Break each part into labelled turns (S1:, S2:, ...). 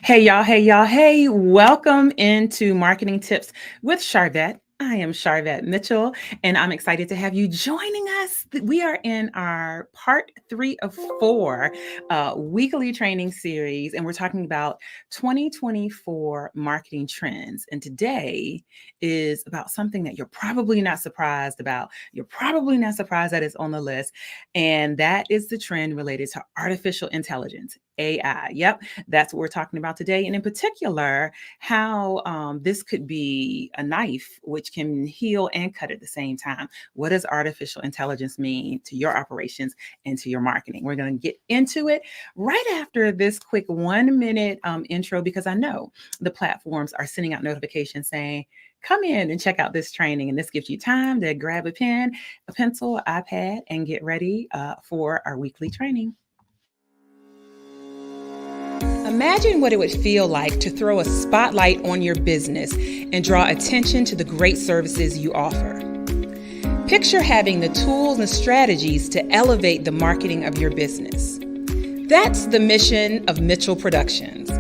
S1: Hey, y'all. Hey, y'all. Hey, welcome into Marketing Tips with Sharvette. I am Sharvette Mitchell, and I'm excited to have you joining us. We are in our part 3 of 4 weekly training series, and we're talking about 2024 marketing trends. And today is about something that you're probably not surprised about. You're probably not surprised that it's on the list, and that is the trend related to artificial intelligence, AI. Yep, that's what we're talking about today. And in particular, how this could be a knife which can heal and cut at the same time. What does artificial intelligence mean to your operations and to your marketing? We're going to get into it right after this quick 1 minute intro, because I know the platforms are sending out notifications saying, come in and check out this training. And this gives you time to grab a pen, a pencil, iPad, and get ready for our weekly training. Imagine what it would feel like to throw a spotlight on your business and draw attention to the great services you offer. Picture having the tools and strategies to elevate the marketing of your business. That's the mission of Mitchell Productions.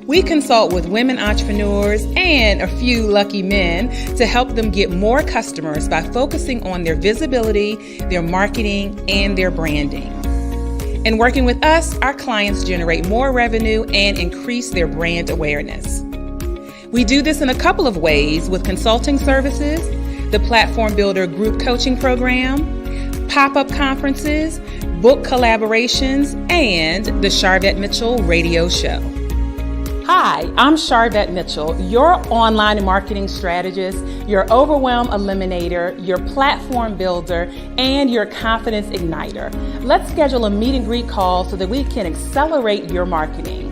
S1: We consult with women entrepreneurs and a few lucky men to help them get more customers by focusing on their visibility, their marketing, and their branding. And working with us, our clients generate more revenue and increase their brand awareness. We do this in a couple of ways with consulting services, the Platform Builder group coaching program, pop-up conferences, book collaborations, and the Sharvette Mitchell radio show. Hi, I'm Sharvette Mitchell, your online marketing strategist, your overwhelm eliminator, your platform builder, and your confidence igniter. Let's schedule a meet and greet call so that we can accelerate your marketing.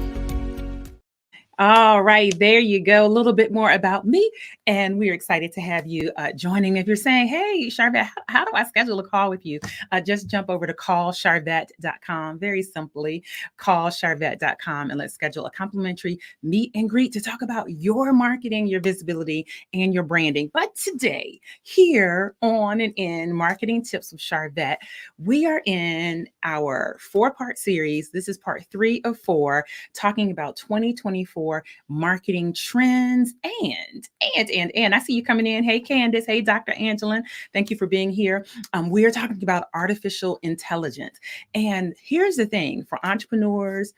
S1: All right, there you go. A little bit more about me. And we're excited to have you joining. If you're saying, hey, Sharvette, how do I schedule a call with you? Just jump over to callsharvette.com. Very simply, callsharvette.com, and let's schedule a complimentary meet and greet to talk about your marketing, your visibility, and your branding. But today, here on and in Marketing Tips with Sharvette, we are in our 4-part series. This is part 3 of 4, talking about 2024 marketing trends and I see you coming in. Hey, Candace. Hey, Dr. Angelin. Thank you for being here. We are talking about artificial intelligence. And here's the thing for entrepreneurs,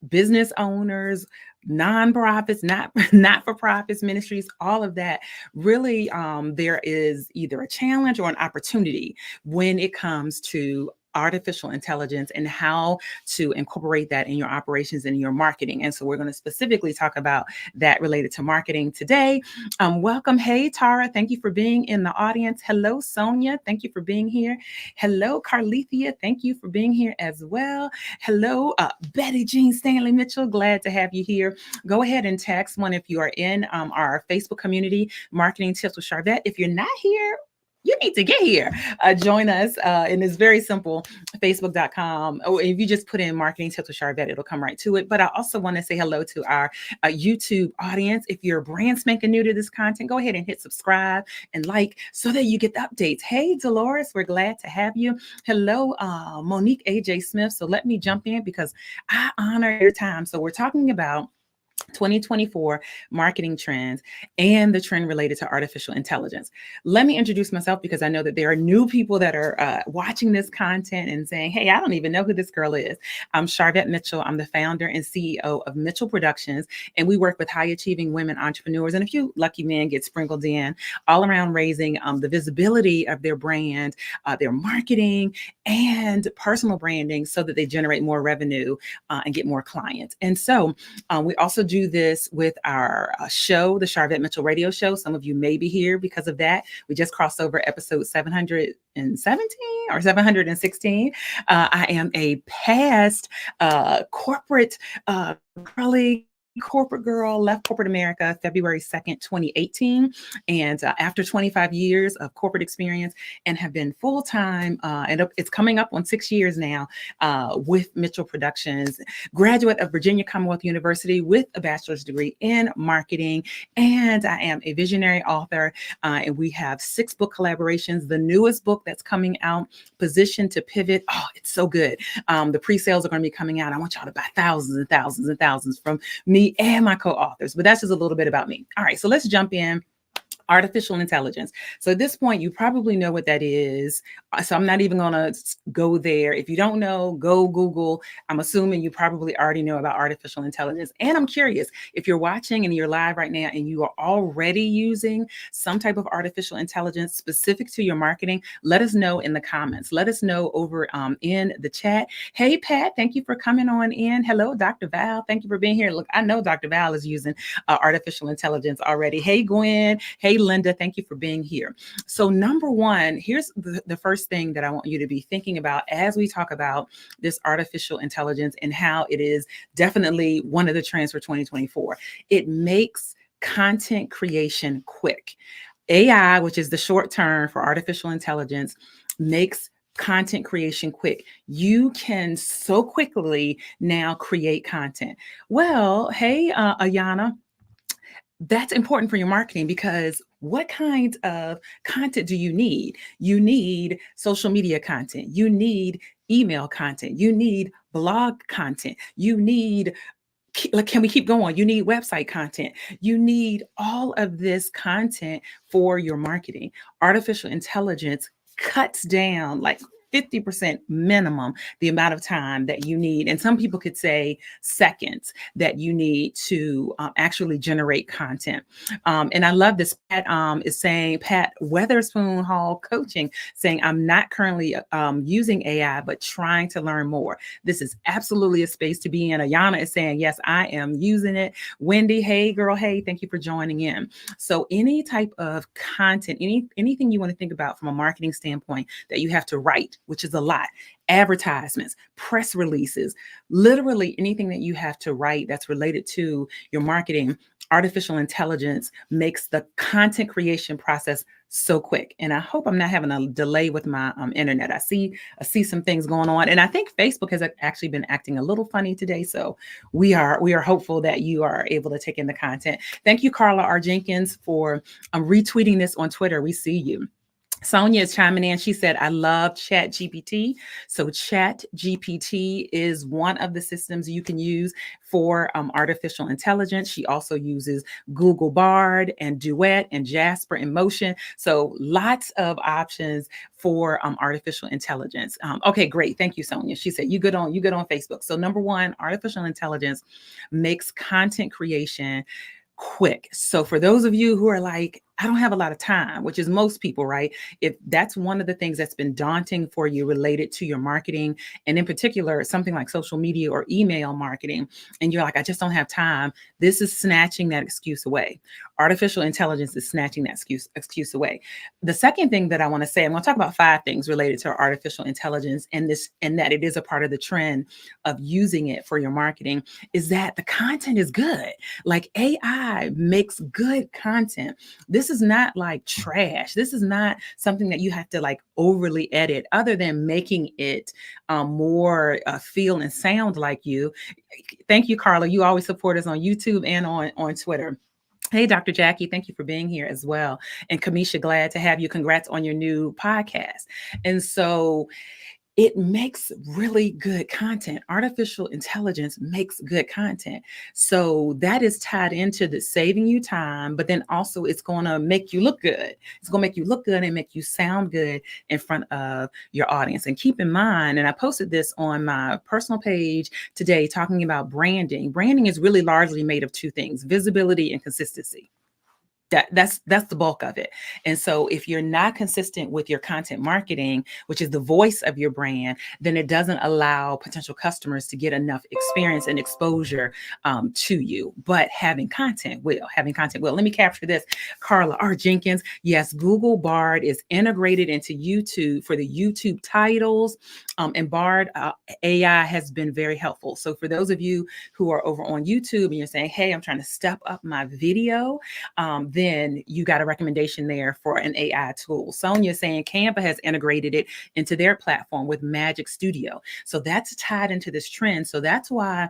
S1: business owners, nonprofits, not for profits, ministries, all of that. Really, there is either a challenge or an opportunity when it comes to artificial intelligence and how to incorporate that in your operations and your marketing. And so we're going to specifically talk about that related to marketing today. Welcome. Hey, Tara. Thank you for being in the audience. Hello, Sonia. Thank you for being here. Hello, Carlethia. Thank you for being here as well. Hello, Betty Jean Stanley Mitchell. Glad to have you here. Go ahead and text one if you are in our Facebook community, Marketing Tips with Sharvette. If you're not here, you need to get here. Join us. And it's very simple, facebook.com. Or if you just put in Marketing Tips with Sharvette, it'll come right to it. But I also want to say hello to our YouTube audience. If you're brand spanking new to this content, go ahead and hit subscribe and like so that you get the updates. Hey, Dolores, we're glad to have you. Hello, Monique AJ Smith. So let me jump in because I honor your time. So we're talking about 2024 marketing trends and the trend related to artificial intelligence. Let me introduce myself because I know that there are new people that are watching this content and saying, hey, I don't even know who this girl is. I'm Sharvette Mitchell. I'm the founder and CEO of Mitchell Productions, and we work with high achieving women entrepreneurs and a few lucky men get sprinkled in all around raising the visibility of their brand, their marketing, and personal branding so that they generate more revenue and get more clients. And so we also do this with our show, the Sharvette Mitchell radio show. Some of you may be here because of that. We just crossed over episode 717 or 716. I am a past corporate colleague corporate girl, left corporate America February 2nd, 2018. And after 25 years of corporate experience and have been full-time, and it's coming up on 6 years now with Mitchell Productions, graduate of Virginia Commonwealth University with a bachelor's degree in marketing. And I am a visionary author. And we have 6 book collaborations. The newest book that's coming out, Position to Pivot. Oh, it's so good. The pre-sales are going to be coming out. I want y'all to buy thousands and thousands and thousands from me and my co-authors, but that's just a little bit about me. All right, so let's jump in. Artificial intelligence. So at this point, you probably know what that is. So I'm not even going to go there. If you don't know, go Google. I'm assuming you probably already know about artificial intelligence. And I'm curious, if you're watching and you're live right now and you are already using some type of artificial intelligence specific to your marketing, let us know in the comments. Let us know over in the chat. Hey, Pat, thank you for coming on in. Hello, Dr. Val. Thank you for being here. Look, I know Dr. Val is using artificial intelligence already. Hey, Gwen. Hey, Linda, thank you for being here. So number one, here's the first thing that I want you to be thinking about as we talk about this artificial intelligence and how it is definitely one of the trends for 2024. It makes content creation quick. AI, which is the short term for artificial intelligence, makes content creation quick. You can so quickly now create content. Well, hey, Ayana, that's important for your marketing because what kind of content do you need? You need social media content. You need email content. You need blog content. You need, can we keep going? You need website content. You need all of this content for your marketing. Artificial intelligence cuts down like 50% minimum the amount of time that you need. And some people could say seconds that you need to actually generate content. And I love this. Pat is saying, Pat Weatherspoon Hall Coaching, saying, I'm not currently using AI, but trying to learn more. This is absolutely a space to be in. Ayana is saying, yes, I am using it. Wendy, hey, girl, hey, thank you for joining in. So any type of content, anything you want to think about from a marketing standpoint that you have to write, which is a lot, advertisements, press releases, literally anything that you have to write that's related to your marketing, artificial intelligence makes the content creation process so quick. And I hope I'm not having a delay with my internet. I see some things going on, and I think Facebook has actually been acting a little funny today. So we are hopeful that you are able to take in the content. Thank you, Carla R. Jenkins, for retweeting this on Twitter. We see you. Sonia is chiming in. She said, I love Chat GPT. So Chat GPT is one of the systems you can use for artificial intelligence. She also uses Google Bard and Duet and Jasper in Motion. So lots of options for artificial intelligence. Okay, great. Thank you, Sonia. She said, you good on Facebook. So number one, artificial intelligence makes content creation quick. So for those of you who are like, I don't have a lot of time, which is most people, right? If that's one of the things that's been daunting for you related to your marketing, and in particular, something like social media or email marketing, and you're like, I just don't have time, this is snatching that excuse away. Artificial intelligence is snatching that excuse away. The second thing that I want to say, I'm going to talk about 5 things related to artificial intelligence and that it is a part of the trend of using it for your marketing, is that the content is good. Like AI makes good content. This is not like trash. This is not something that you have to like overly edit, other than making it more feel and sound like you. Thank you, Carla. You always support us on YouTube and on Twitter. Hey, Dr. Jackie, thank you for being here as well. And Kamisha, glad to have you. Congrats on your new podcast. And so it makes really good content. Artificial intelligence makes good content. So that is tied into the saving you time, but then also it's going to make you look good. It's going to make you look good and make you sound good in front of your audience. And keep in mind, and I posted this on my personal page today, talking about branding. Branding is really largely made of 2 things: visibility and consistency. That's the bulk of it. And so if you're not consistent with your content marketing, which is the voice of your brand, then it doesn't allow potential customers to get enough experience and exposure to you. But having content will. Let me capture this. Carla R. Jenkins. Yes, Google Bard is integrated into YouTube for the YouTube titles. And Bard AI has been very helpful. So for those of you who are over on YouTube and you're saying, hey, I'm trying to step up my video, then you got a recommendation there for an AI tool. Sonia saying Canva has integrated it into their platform with Magic Studio. So that's tied into this trend. So that's why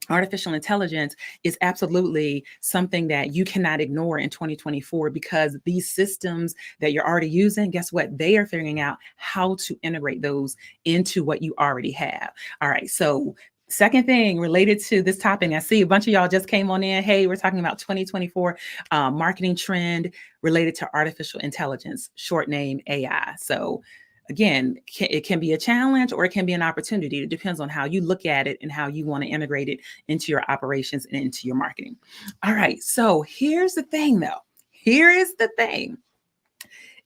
S1: artificial intelligence is absolutely something that you cannot ignore in 2024, because these systems that you're already using, guess what? They are figuring out how to integrate those into what you already have. All right. So second thing related to this topic, I see a bunch of y'all just came on in. Hey, we're talking about 2024 marketing trend related to artificial intelligence, short name AI. So again, it can be a challenge or it can be an opportunity. It depends on how you look at it and how you want to integrate it into your operations and into your marketing. All right. So here's the thing, though. Here is the thing.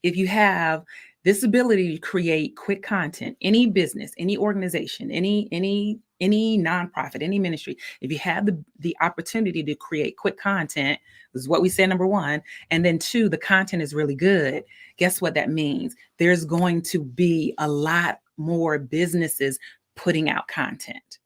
S1: If you have this ability to create quick content, any business, any organization, any nonprofit, any ministry, if you have the opportunity to create quick content, this is what we said, number one, and then two, the content is really good, guess what that means? There's going to be a lot more businesses putting out content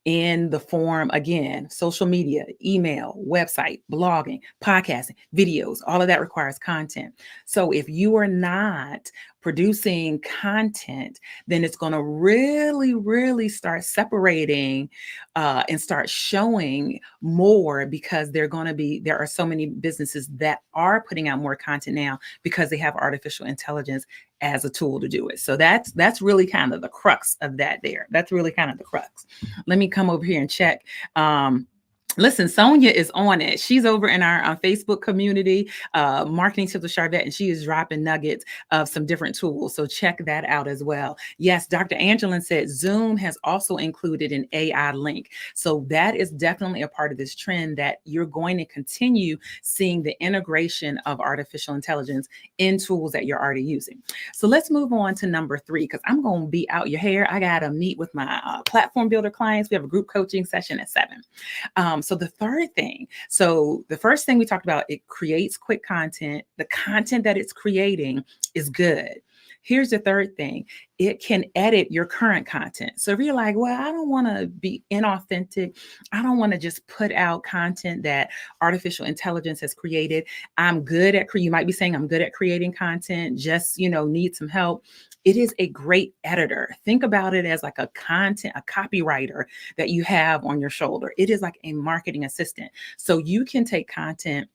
S1: in the form, again, social media, email, website, blogging, podcasting, videos, all of that requires content. So if you are not producing content, then it's going to really, really start separating and start showing more, because there are so many businesses that are putting out more content now because they have artificial intelligence as a tool to do it. So that's really kind of the crux of that there. That's really kind of the crux. Let me come over here and check. Listen, Sonia is on it. She's over in our Facebook community, Marketing Tips with Sharvette, and she is dropping nuggets of some different tools. So check that out as well. Yes, Dr. Angelin said Zoom has also included an AI link. So that is definitely a part of this trend, that you're going to continue seeing the integration of artificial intelligence in tools that you're already using. So let's move on to number 3, because I'm going to be out your hair. I got to meet with my platform builder clients. We have a group coaching session at 7. So the third thing, so the first thing we talked about, it creates quick content. The content that it's creating is good. Here's the third thing. It can edit your current content. So if you're like, well, I don't want to be inauthentic, I don't want to just put out content that artificial intelligence has created. You might be saying, I'm good at creating content, just, need some help. It is a great editor. Think about it as like a copywriter that you have on your shoulder. It is like a marketing assistant. So you can take content,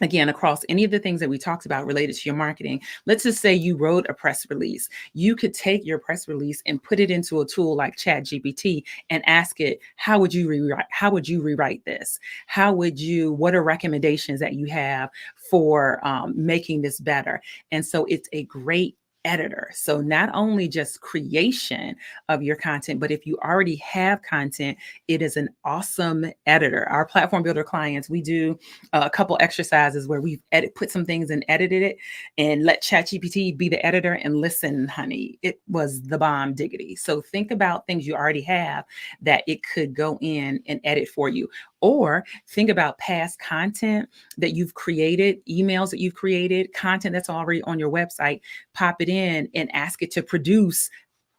S1: again, across any of the things that we talked about related to your marketing. Let's just say you wrote a press release. You could take your press release and put it into a tool like ChatGPT and ask it, how would you rewrite this? What are recommendations that you have for making this better? And so it's a great editor. So not only just creation of your content, but if you already have content, it is an awesome editor. Our platform builder clients, we do a couple exercises where we've put some things and edited it and let ChatGPT be the editor, and listen, honey, it was the bomb diggity. So think about things you already have that it could go in and edit for you. Or think about past content that you've created, emails that you've created, content that's already on your website. Pop it in and ask it to produce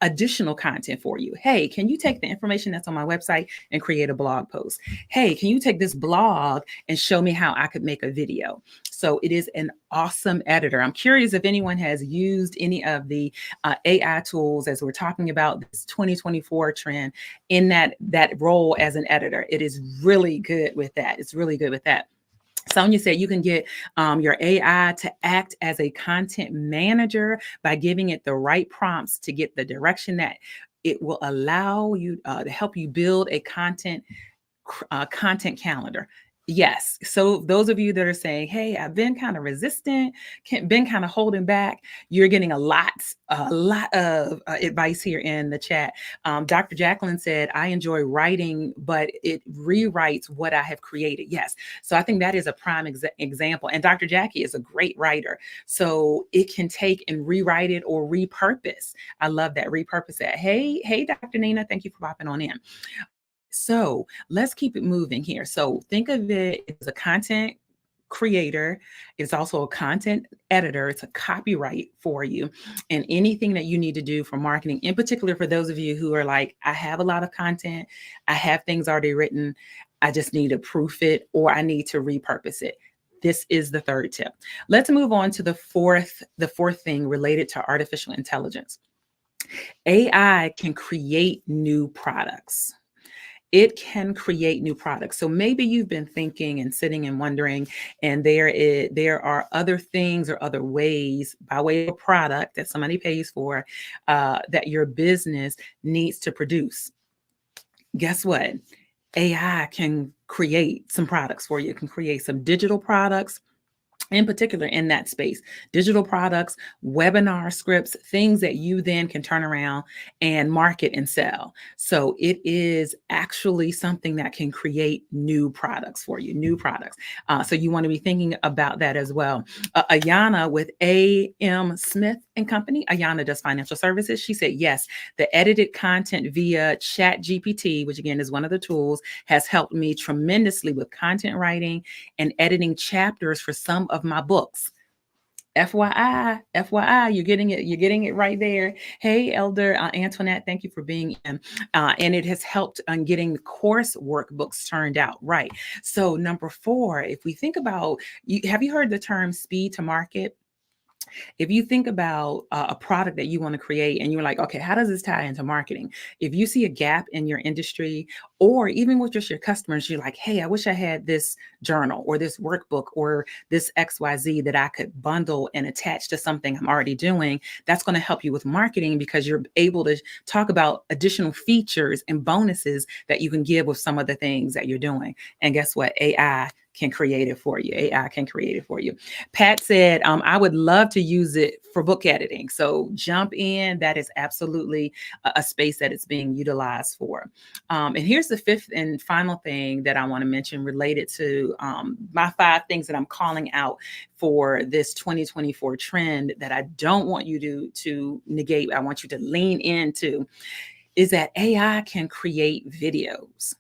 S1: additional content for you. Hey, can you take the information that's on my website and create a blog post? Hey, can you take this blog and show me how I could make a video? So it is an awesome editor. I'm curious if anyone has used any of the AI tools as we're talking about this 2024 trend in that role as an editor. It is really good with that. It's really good with that. Sonia said you can get your AI to act as a content manager by giving it the right prompts to get the direction that it will allow you to help you build a content calendar. Yes. So those of you that are saying, "Hey, I've been kind of resistant, been kind of holding back," you're getting a lot of advice here in the chat. Dr. Jacqueline said, "I enjoy writing, but it rewrites what I have created." Yes. So I think that is a prime example. And Dr. Jackie is a great writer, so it can take and rewrite it or repurpose. I love that, repurpose that. Hey, Dr. Nina, thank you for popping on in. So let's keep it moving here. So think of it as a content creator. It's also a content editor. It's a copyright for you. And anything that you need to do for marketing, in particular for those of you who are like, I have a lot of content, I have things already written, I just need to proof it or I need to repurpose it. This is the third tip. Let's move on to the fourth thing related to artificial intelligence. AI can create new products. It can create new products. So maybe you've been thinking and sitting and wondering, and there are other things or other ways by way of a product that somebody pays for that your business needs to produce. Guess what? AI can create some products for you. It can create some digital products in particular in that space, digital products, webinar scripts, things that you then can turn around and market and sell. So it is actually something that can create new products for you, new products. So you want to be thinking about that as well. Ayana with AM Smith and Company, Ayana does financial services. She said, yes, the edited content via Chat GPT, which again is one of the tools, has helped me tremendously with content writing and editing chapters for some of my books. FYI, you're getting it right there. Hey, Elder Antoinette, thank you for being in. And it has helped on getting the course workbooks turned out right. So number 4, if we think about, have you heard the term speed to market? If you think about a product that you want to create and you're like, okay, how does this tie into marketing? If you see a gap in your industry or even with just your customers, you're like, hey, I wish I had this journal or this workbook or this XYZ that I could bundle and attach to something I'm already doing. That's going to help you with marketing because you're able to talk about additional features and bonuses that you can give with some of the things that you're doing. And guess what? AI can create it for you. AI can create it for you. Pat said, I would love to use it for book editing. So jump in. That is absolutely a space that it's being utilized for. And here's the fifth and final thing that I want to mention related to my 5 things that I'm calling out for this 2024 trend that I don't want you to negate. I want you to lean into is that AI can create videos.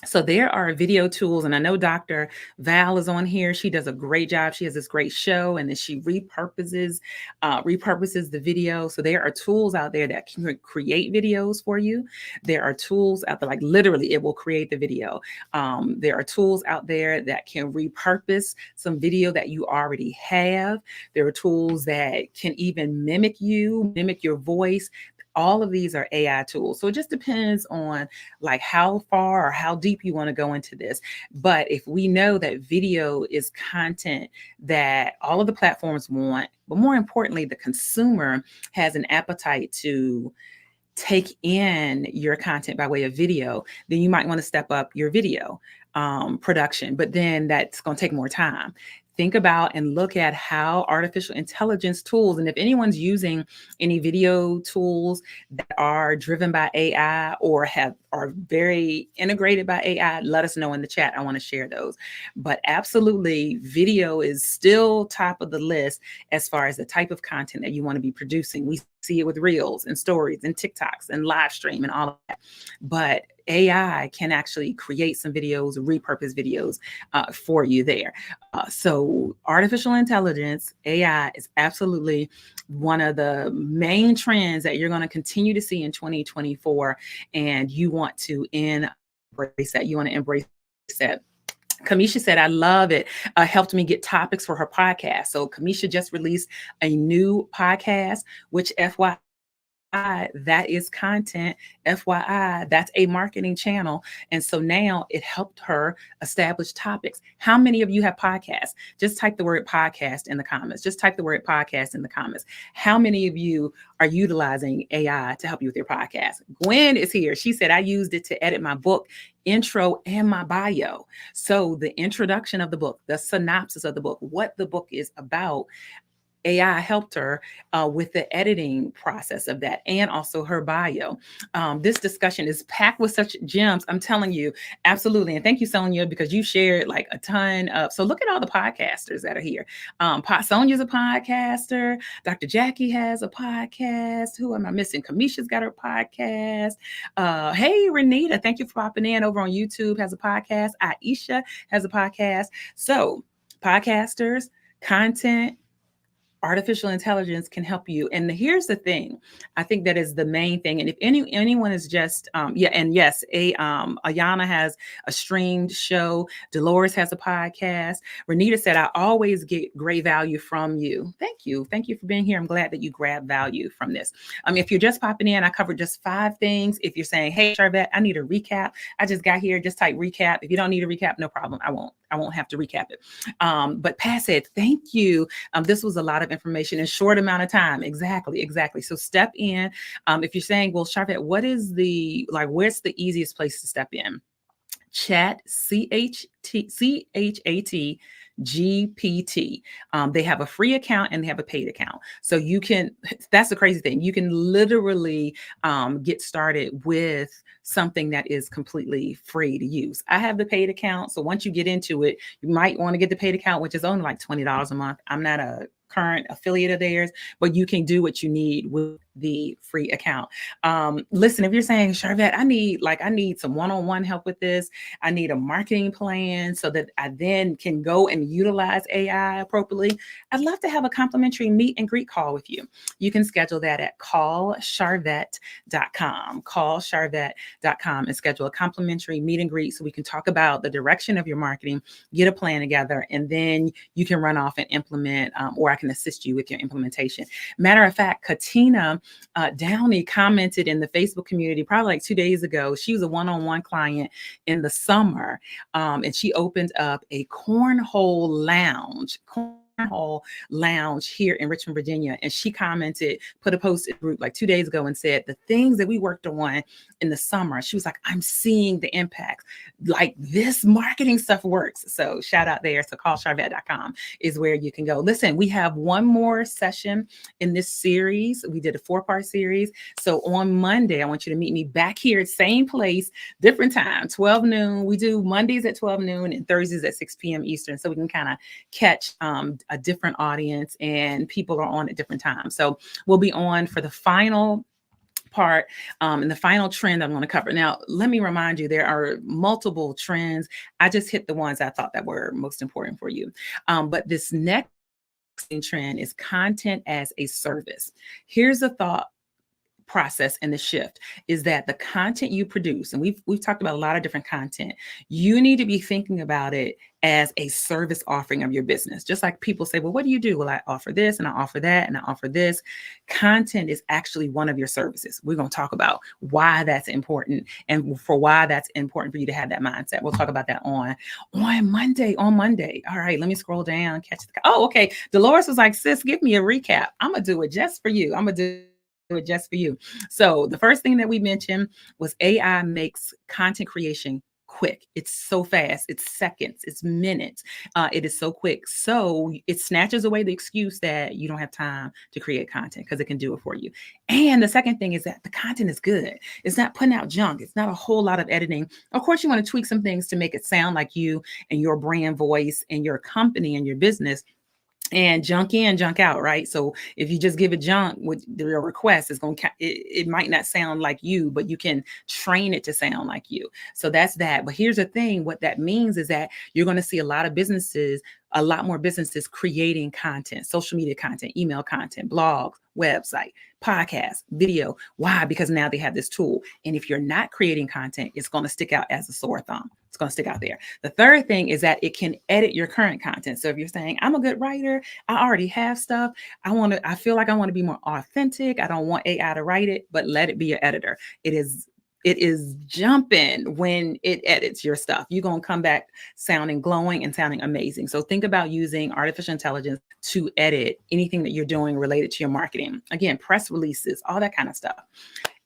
S1: So there are video tools, and I know Dr. Val is on here. She does a great job. She has this great show, and then she repurposes the video. So there are tools out there that can create videos for you. There are tools out there, like literally, it will create the video. There are tools out there that can repurpose some video that you already have. There are tools that can even mimic your voice. All of these are AI tools. So it just depends on like how far or how deep you want to go into this. But if we know that video is content that all of the platforms want, but more importantly, the consumer has an appetite to take in your content by way of video, then you might want to step up your video production. But then that's going to take more time. Think about and look at how artificial intelligence tools, and if anyone's using any video tools that are driven by AI or are very integrated by AI, let us know in the chat. I want to share those. But absolutely, video is still top of the list as far as the type of content that you want to be producing. We see it with reels and stories and TikToks and live stream and all of that. But AI can actually create some videos, repurpose videos for you there. So artificial intelligence, AI is absolutely one of the main trends that you're going to continue to see in 2024. And you want to embrace that. You want to embrace that. Kamisha said, I love it. Helped me get topics for her podcast. So Kamisha just released a new podcast, which FYI, that is content. FYI, that's a marketing channel. And so now it helped her establish topics. How many of you have podcasts? Just type the word podcast in the comments. Just type the word podcast in the comments. How many of you are utilizing AI to help you with your podcast? Gwen is here. She said, I used it to edit my book intro and my bio. So the introduction of the book, the synopsis of the book, what the book is about, AI helped her with the editing process of that and also her bio. This discussion is packed with such gems. I'm telling you, absolutely. And thank you, Sonia, because you shared like a ton of, so look at all the podcasters that are here. Sonia's a podcaster. Dr. Jackie has a podcast. Who am I missing? Kamisha's got her podcast. Hey, Renita, thank you for popping in over on YouTube, has a podcast. Aisha has a podcast. So podcasters, content, artificial intelligence can help you. And here's the thing, I think that is the main thing. And if anyone is just and yes, Ayana has a streamed show. Dolores has a podcast. Renita said, I always get great value from you. Thank you for being here. I'm glad that you grab value from this. If you're just popping in, I covered just 5 things. If you're saying, hey, Sharvette, I need a recap, I just got here, just type recap. If you don't need a recap, no problem, I won't have to recap it. But Pat said, thank you. This was a lot of information in a short amount of time. Exactly. So step in. If you're saying, well, Sharvette, what is where's the easiest place to step in? Chat, CHAT GPT. They have a free account and they have a paid account. So you can, that's the crazy thing. You can literally get started with something that is completely free to use. I have the paid account. So once you get into it, you might want to get the paid account, which is only like $20 a month. I'm not a current affiliate of theirs, but you can do what you need with the free account. Listen, if you're saying, Sharvette, I need some one-on-one help with this. I need a marketing plan so that I then can go and utilize AI appropriately. I'd love to have a complimentary meet and greet call with you. You can schedule that at callsharvette.com, callsharvette.com, and schedule a complimentary meet and greet so we can talk about the direction of your marketing, get a plan together, and then you can run off and implement, or I can assist you with your implementation. Matter of fact, Katina Downey commented in the Facebook community probably like 2 days ago. She was a one-on-one client in the summer, and she opened up a cornhole lounge here in Richmond, Virginia. And she commented, put a post in the group like 2 days ago and said, the things that we worked on in the summer, she was like, I'm seeing the impact. Like this marketing stuff works. So shout out there. So callsharvette.com is where you can go. Listen, we have one more session in this series. We did a 4-part series. So on Monday, I want you to meet me back here, same place, different time, 12 noon. We do Mondays at 12 noon and Thursdays at 6 p.m. Eastern. So we can kind of catch a different audience, and people are on at different times. So we'll be on for the final part and the final trend I'm going to cover. Now, let me remind you, there are multiple trends. I just hit the ones I thought that were most important for you. But this next trend is content as a service. Here's the thought process and the shift is that the content you produce, and we've talked about a lot of different content, you need to be thinking about it as a service offering of your business. Just like people say, well, what do you do? Well, I offer this and I offer that and I offer this. Content is actually one of your services. We're going to talk about why that's important and for why that's important for you to have that mindset. We'll talk about that on Monday. All right, let me scroll down, catch the, oh, okay. Dolores was like, sis, give me a recap. I'm going to do it just for you. So the first thing that we mentioned was AI makes content creation quick. It's so fast. It's seconds. It's minutes. It is so quick. So it snatches away the excuse that you don't have time to create content because it can do it for you. And the second thing is that the content is good. It's not putting out junk. It's not a whole lot of editing. Of course, you want to tweak some things to make it sound like you and your brand voice and your company and your business. And junk in, junk out, right? So if you just give it junk with your request, it's going to, it might not sound like you, but you can train it to sound like you. So that's that. But here's the thing. What that means is that you're going to see a lot more businesses creating content, social media content, email content, blogs, website, podcast, video. Why? Because now they have this tool. And if you're not creating content, it's going to stick out as a sore thumb. It's going to stick out there. The third thing is that it can edit your current content. So if you're saying, I'm a good writer, I already have stuff, I feel like I want to be more authentic. I don't want AI to write it, but let it be your editor. It is jumping when it edits your stuff. You're going to come back sounding glowing and sounding amazing. So think about using artificial intelligence to edit anything that you're doing related to your marketing. Again, press releases, all that kind of stuff.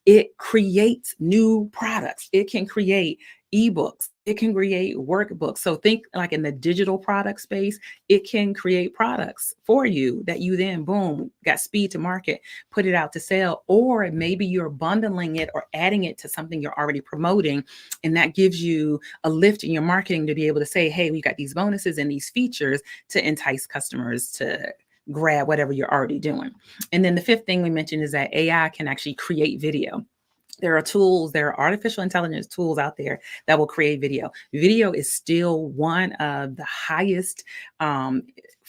S1: It creates new products. It can create ebooks. It can create workbooks. So think like in the digital product space, it can create products for you that you then, boom, got speed to market, put it out to sell, or maybe you're bundling it or adding it to something you're already promoting. And that gives you a lift in your marketing to be able to say, hey, we got these bonuses and these features to entice customers to grab whatever you're already doing. And then the fifth thing we mentioned is that AI can actually create video. There are artificial intelligence tools out there that will create video. Video is still one of the highest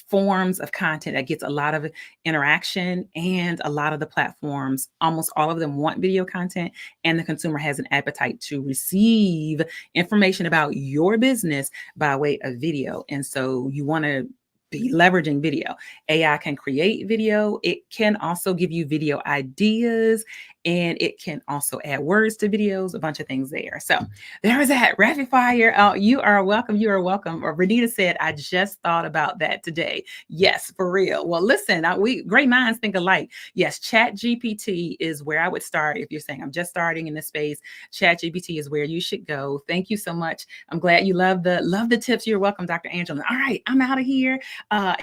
S1: forms of content that gets a lot of interaction, and a lot of the platforms, almost all of them, want video content, and the consumer has an appetite to receive information about your business by way of video. And so you want to be leveraging video. AI can create video. It can also give you video ideas, and it can also add words to videos, a bunch of things there. So there's that rapid fire. You are welcome. You are welcome. Or Renita said, I just thought about that today. Yes, for real. Well, listen, we great minds think alike. Yes, Chat GPT is where I would start. If you're saying I'm just starting in this space, Chat GPT is where you should go. Thank you so much. I'm glad you love the tips. You're welcome, Dr. Angela. All right, I'm out of here. 5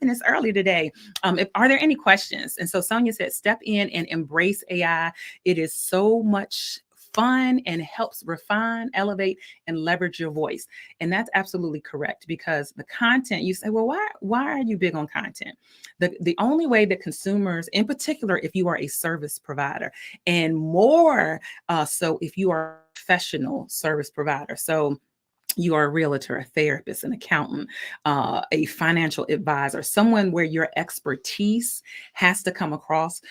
S1: minutes early today. Are there any questions? And so Sonia said, step in and embrace AI. It is so much fun and helps refine, elevate, and leverage your voice. And that's absolutely correct, because the content, you say, well, why are you big on content? The only way that consumers, in particular, if you are a service provider, and more so if you are a professional service provider. So you are a realtor, a therapist, an accountant, a financial advisor, someone where your expertise has to come across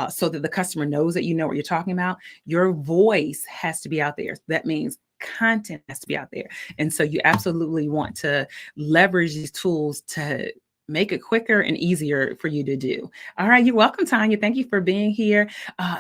S1: so that the customer knows that you know what you're talking about. Your voice has to be out there. That means content has to be out there. And so you absolutely want to leverage these tools to make it quicker and easier for you to do. All right. You're welcome, Tanya. Thank you for being here.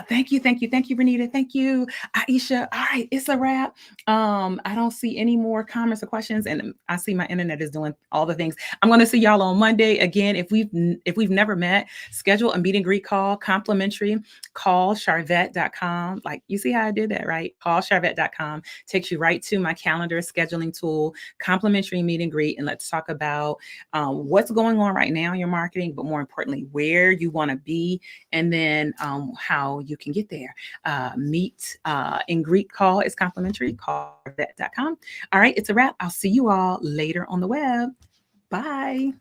S1: Thank you, Renita. Thank you, Aisha. All right. It's a wrap. I don't see any more comments or questions, and I see my internet is doing all the things. I'm going to see y'all on Monday. Again, if we've never met, schedule a meet and greet call, complimentary. Call Sharvette.com. Like, you see how I did that, right? Call Sharvette.com takes you right to my calendar scheduling tool, complimentary meet and greet, and let's talk about what's going on right now in your marketing, but more importantly, where you want to be, and then how you can get there. Meet and greet call is complimentary. Call Sharvette.com. All right, it's a wrap. I'll see you all later on the web. Bye.